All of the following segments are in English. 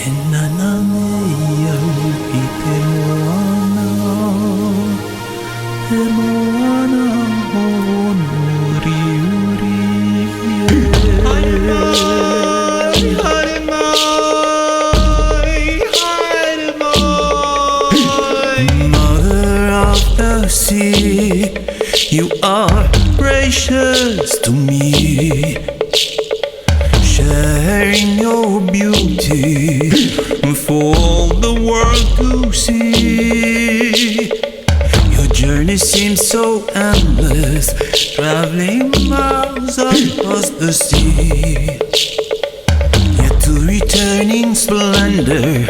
Enananeia i te moana, honuri uri. Haere mai. Mother of the sea, you are precious to me. Sharing your beauty for all the world to see. Your journey seems so endless, traveling miles across the sea. Yet to returning splendor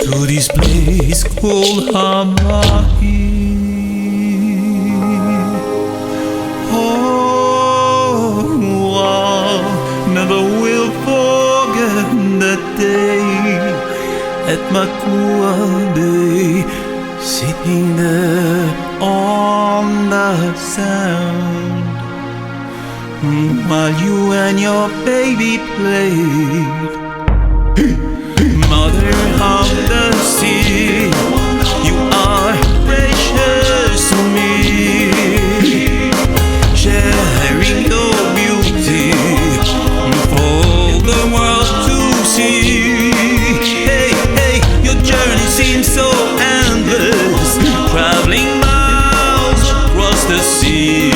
to this place called Hawaii. Never will forget that day at Makua Bay, sitting there on the sand, while you and your baby played. Mother of the sea, you are precious to me. Sharing your beauty for the world to see. Hey, hey, your journey seems so endless, traveling miles across the sea.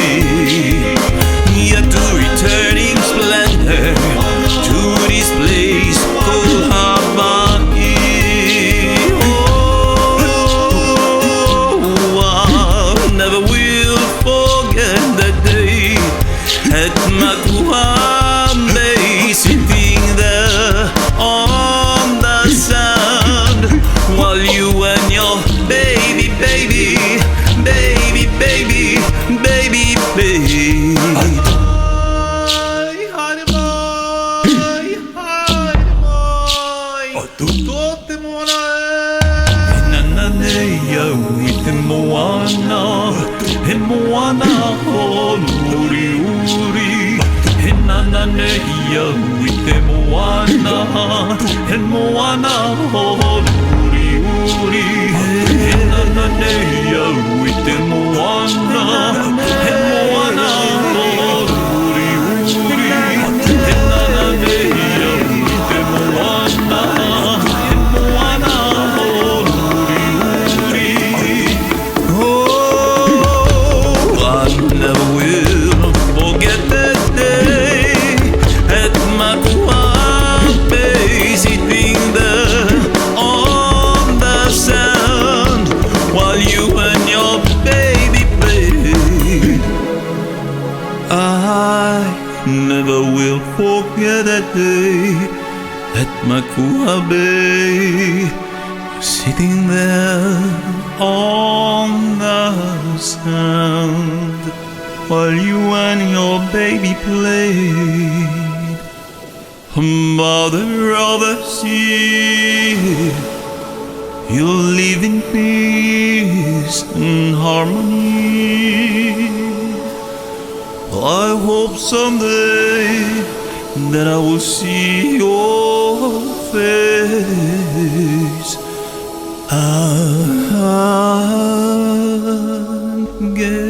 Yet to returning splendor to this place called Hawaii. Oh, I never will forget that day at Makua Bay, sitting there on the sand, while you and your baby played. Enananeia i te moana, he moana honuri uri. Enananeia i te moana, he moana honuri uri. Enananeia i te moana, he moana honuri uri. Enananeia i te moana, he moana honuri uri. Oh, I never will forget that day at Makua Bay, sitting there on the sand, while you and your baby played. I never will forget that day at Makua Bay, sitting there on the sand, while you and your baby played. Mother of the sea, you live in peace and harmony. I hope someday that I will see your face again.